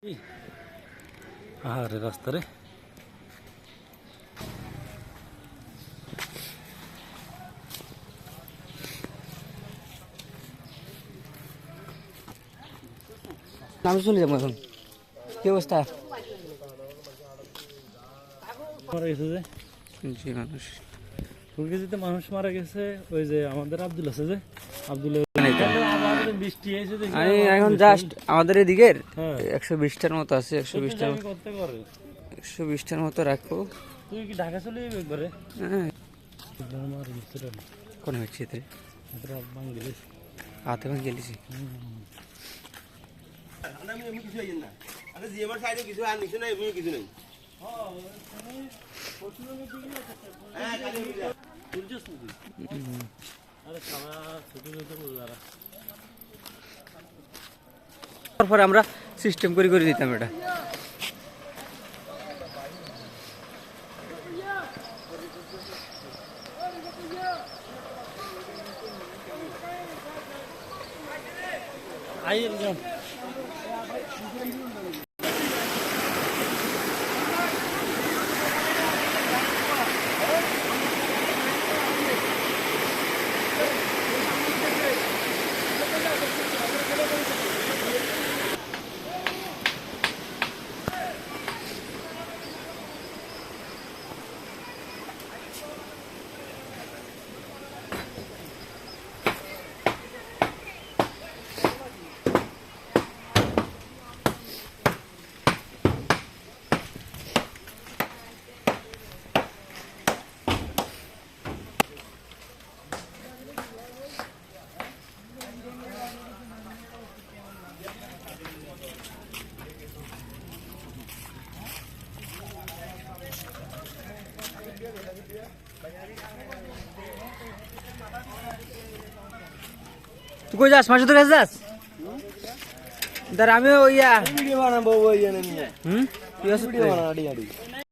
আরে রাস্তা রে আমি চলে যাবো এখন। কি অবস্থা? মারা গেছে যে জি মানুষ ফুলগাজীতে মানুষ মারা গেছে। ওই যে আমাদের আব্দুল আছে যে আব্দুল বৃষ্টি এসে আমি এখন জাস্ট আমাদের এদিকের হ্যাঁ 120টার মতো আছে। 120টার করতে করে 120টার মতো রাখবো। তুই কি ঢাকা চলে যাবে একবারে? হ্যাঁ মারা গেছে রে কোন হচ্ছে এতে বাংলাদেশ হাতে ভাঙ গেলিছি। আমি কিছু আইন না আরে জিএমআর সাইডে কিছু আর নিছে না এমনি কিছু নাই হ্যাঁ কালি মিলা তুলছস নাকি আরে সারা ছোট ছোট বলারা তারপরে আমরা সিস্টেম করে দিতাম এটা। আই একদম তুই কই যাস? মাসুদের কাছে যাস? দাঁড়া আমি ওইয়া ভিডিও বানাবো ওই জানেন হুম ভিডিও বানাবো আড়ি